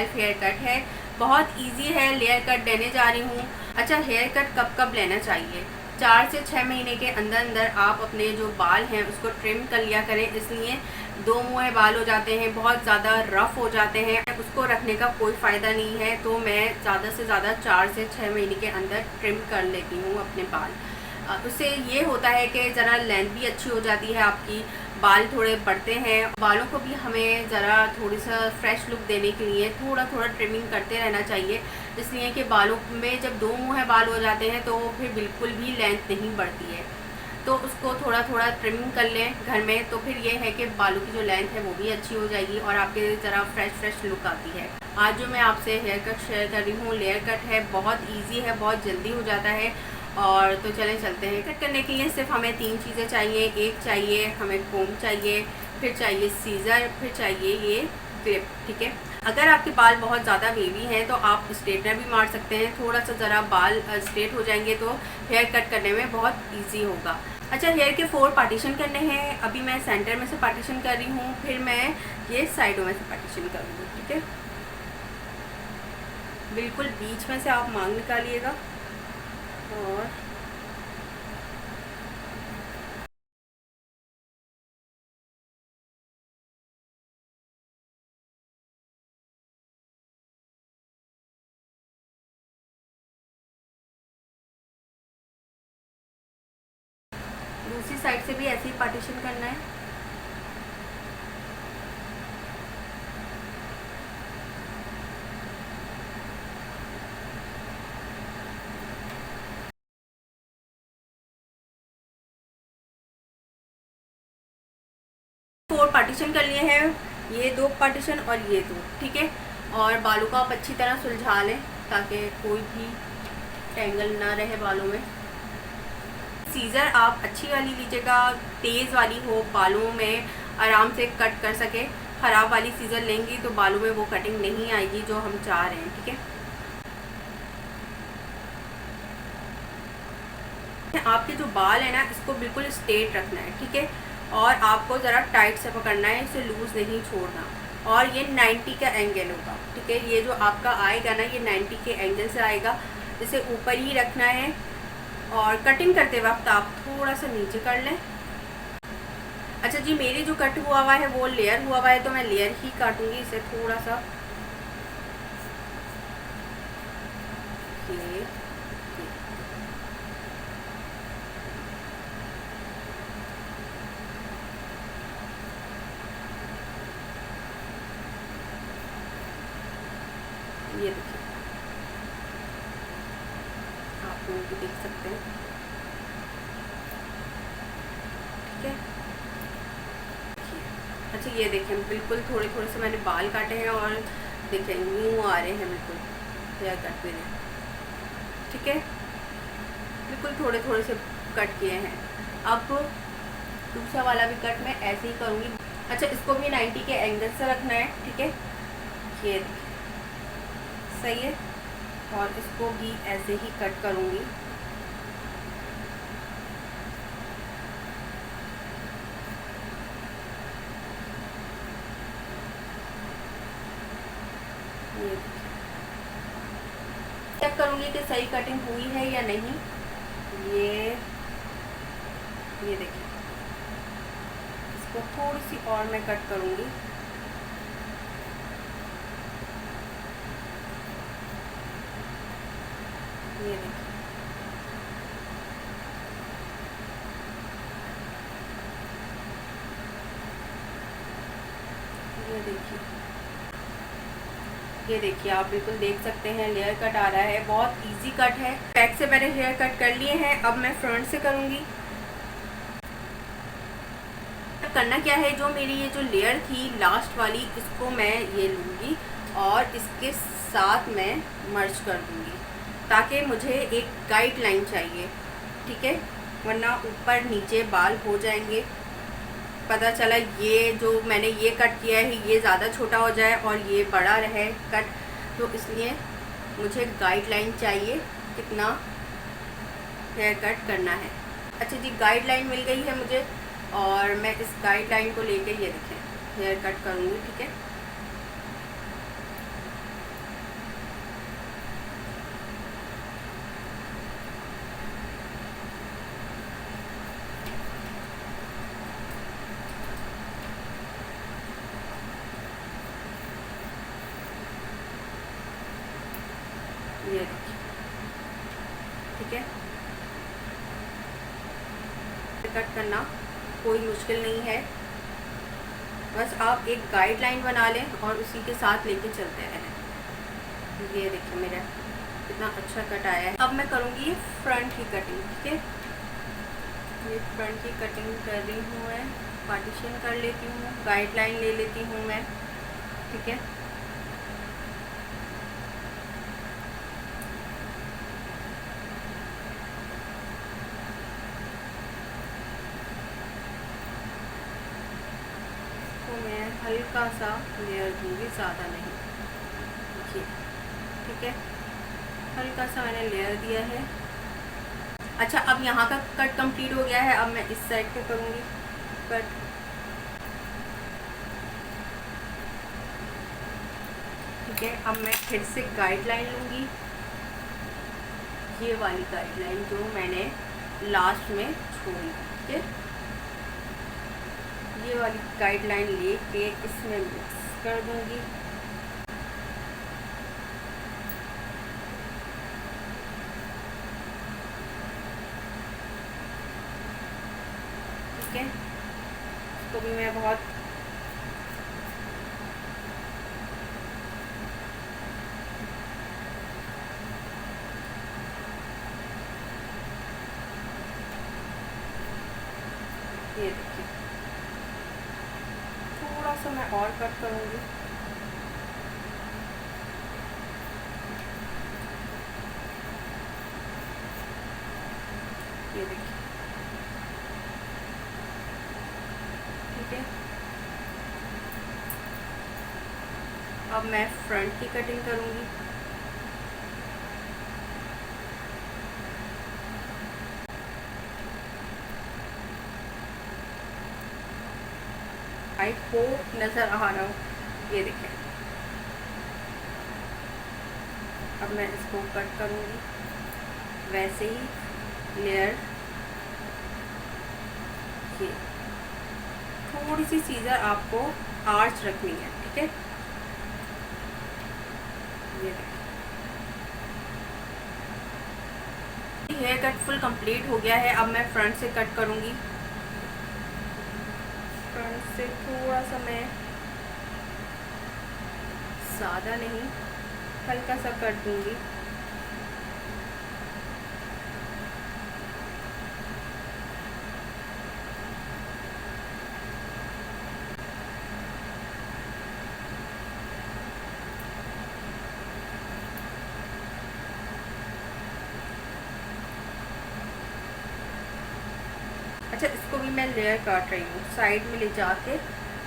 Self hair cut है, बहुत easy है। लेयर कट देने जा रही हूँ। अच्छा, हेयर कट कब कब लेना चाहिए? 4 से 6 महीने के अंदर अंदर आप अपने जो बाल हैं उसको ट्रिम कर लिया करें। इसलिए दो मुँहे बाल हो जाते हैं, बहुत ज़्यादा रफ़ हो जाते हैं, उसको रखने का कोई फ़ायदा नहीं है। तो मैं ज़्यादा से ज़्यादा 4 से 6 महीने के अंदर ट्रिम कर लेती हूँ अपने बाल। उससे ये होता है कि ज़रा लेंथ भी अच्छी हो जाती है आपकी, बाल थोड़े बढ़ते हैं। बालों को भी हमें ज़रा थोड़ी सा फ्रेश लुक देने के लिए थोड़ा थोड़ा ट्रिमिंग करते रहना चाहिए। इसलिए कि बालों में जब दो मुँह बाल हो जाते हैं तो फिर बिल्कुल भी लेंथ नहीं बढ़ती है। तो उसको थोड़ा थोड़ा ट्रिमिंग कर लें घर में, तो फिर ये है कि बालों की जो लेंथ है वो भी अच्छी हो जाएगी और आपके ज़रा फ्रेश लुक आती है। आज जो मैं आपसे हेयर कट शेयर कर रही हूँ, लेयर कट है, बहुत ईजी है, बहुत जल्दी हो जाता है। और तो चलें चलते हैं। कट करने के लिए सिर्फ हमें 3 चीज़ें चाहिए। एक चाहिए हमें कोम चाहिए, फिर चाहिए सीज़र, फिर चाहिए ये क्लिप। ठीक है, अगर आपके बाल बहुत ज़्यादा वेवी हैं तो आप स्ट्रेटनर भी मार सकते हैं। थोड़ा सा ज़रा बाल स्ट्रेट हो जाएंगे तो हेयर कट करने में बहुत ईजी होगा। अच्छा, हेयर के 4 पार्टीशन करने हैं। अभी मैं सेंटर में से पार्टीशन कर रही हूँ, फिर मैं ये साइडों में से पार्टीशन करूँगी। ठीक है, बिल्कुल बीच में से आप मांग निकालिएगा और दूसरी साइड से भी ऐसे ही पार्टीशन करना है। फोर पार्टीशन कर लिए हैं, ये 2 पार्टीशन और ये 2। ठीक है, और बालों को आप अच्छी तरह सुलझा लें ताकि कोई भी टेंगल ना रहे बालों में। सीज़र आप अच्छी वाली लीजिएगा, तेज़ वाली हो, बालों में आराम से कट कर सके। ख़राब वाली सीज़र लेंगी तो बालों में वो कटिंग नहीं आएगी जो हम चाह रहे हैं। ठीक है, आपके जो बाल है ना, इसको बिल्कुल स्ट्रेट रखना है। ठीक है, और आपको ज़रा टाइट से पकड़ना है, इसे लूज़ नहीं छोड़ना। और ये 90 का एंगल होगा। ठीक है, ये जो आपका आएगा ना, ये 90 के एंगल से आएगा। इसे ऊपर ही रखना है और कटिंग करते वक्त आप थोड़ा सा नीचे कर लें। अच्छा जी, मेरी जो कट हुआ हुआ है वो लेयर हुआ हुआ है, तो मैं लेयर ही काटूंगी इसे थोड़ा सा। ये ये देखिए, आप लोग भी देख सकते हैं। ठीक है, अच्छा ये देखें, बिल्कुल थोड़े थोड़े से मैंने बाल काटे हैं और देखें यूँ आ रहे हैं बिल्कुल हेयर कट में। ठीक है, बिल्कुल थोड़े थोड़े से कट किए हैं। अब दूसरा वाला भी कट मैं ऐसे ही करूँगी। अच्छा, इसको भी 90 के एंगल से रखना है। ठीक है, ये देखिए सही है, और इसको भी ऐसे ही कट करूँगी। चेक करूँगी कि सही कटिंग हुई है या नहीं। ये देखिए, इसको थोड़ी सी और मैं कट करूँगी। ये देखिए, ये देखिए, ये देखिए, आप बिल्कुल देख सकते हैं लेयर कट आ रहा है। बहुत इजी कट है। बैक से मैंने हेयर कट कर लिए हैं, अब मैं फ्रंट से करूँगी। करना क्या है, जो मेरी ये जो लेयर थी लास्ट वाली, इसको मैं ये लूँगी और इसके साथ मैं मर्ज कर दूँगी, ताकि मुझे एक गाइडलाइन चाहिए। ठीक है, वरना ऊपर नीचे बाल हो जाएंगे। पता चला ये जो मैंने ये कट किया है ये ज़्यादा छोटा हो जाए और ये बड़ा रहे कट, तो इसलिए मुझे गाइडलाइन चाहिए कितना हेयर कट करना है। अच्छा जी, गाइडलाइन मिल गई है मुझे और मैं इस गाइडलाइन को लेके ये देखें हेयर कट करूँगी। ठीक है, ये देखिए, ठीक है। कट करना कोई मुश्किल नहीं है, बस आप एक गाइडलाइन बना लें और उसी के साथ लेके चलते रहें। ये देखिए मेरा कितना अच्छा कट आया है। अब मैं करूँगी फ्रंट की कटिंग, ठीक है। ये फ्रंट की कटिंग कर रही हूँ मैं, पार्टीशन कर लेती हूँ, गाइडलाइन ले लेती हूँ मैं, ठीक है। तो मैं हल्का सा लेयर दूँगी, ज़्यादा नहीं, देखिए, ठीक है। हल्का सा मैंने लेयर दिया है। अच्छा, अब यहाँ का कट कंप्लीट हो गया है। अब मैं इस साइड पे करूँगी कट, ठीक है। अब मैं फिर से गाइडलाइन लूँगी, ये वाली गाइडलाइन जो मैंने लास्ट में छोड़ी, ठीक है। ये वाली गाइडलाइन लेके इसमें मिक्स कर दूँगी। ठीक है, इसको भी मैं बहुत ये देखिए, थोड़ा सा मैं और कट करूँगी। ये देखिए, ठीक है। अब मैं फ्रंट की कटिंग करूँगी। आई होप नज़र आ रहा हो, ये देखें। अब मैं इसको कट करूँगी वैसे ही लेयर, ये थोड़ी सी सीजर आपको आर्च रखनी है, ठीक है। ये देखिए, हेयर कट फुल कंप्लीट हो गया है। अब मैं फ्रंट से कट करूँगी। फ्रंट से थोड़ा सा मैं, ज़्यादा नहीं, हल्का सा कट दूँगी। अच्छा, इसको भी मैं लेयर काट रही हूँ साइड में ले जाके,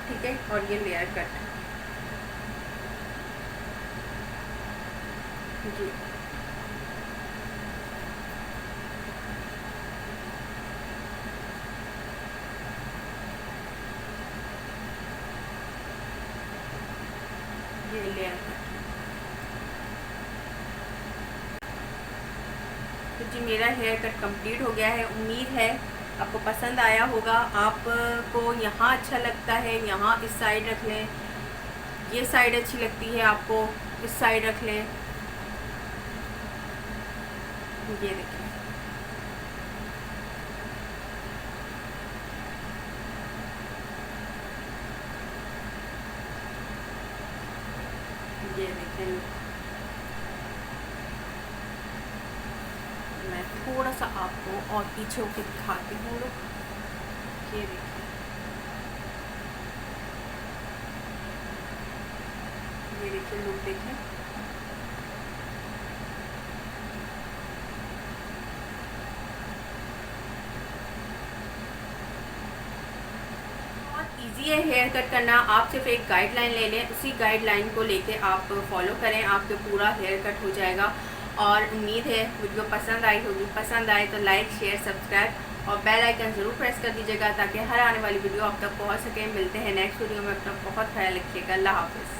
ठीक है। और ये लेयर कट जी, ये लेयर कट। तो जी मेरा हेयर कट कंप्लीट हो गया है। उम्मीद है आपको पसंद आया होगा। आपको यहाँ अच्छा लगता है, यहाँ इस साइड रख लें, ये साइड अच्छी लगती है आपको, इस साइड रख लें। ये देखिए, ये देखें, मैं थोड़ा सा आपको और पीछे होके दिखाती हूँ लोग। ये देखिए, ये देखिए लोग, देखें। बहुत इजी है हेयर कट करना। आप सिर्फ एक गाइडलाइन ले लें, उसी गाइडलाइन को लेके आप फॉलो करें, आपके पूरा हेयर कट हो जाएगा। और उम्मीद है वीडियो पसंद आई होगी। पसंद आए तो लाइक, शेयर, सब्सक्राइब और बेल आइकन ज़रूर प्रेस कर दीजिएगा ताकि हर आने वाली वीडियो आप तक पहुंच सके। मिलते हैं नेक्स्ट वीडियो में। अपना बहुत ख्याल रखिएगा। अल्लाह हाफ़िज़।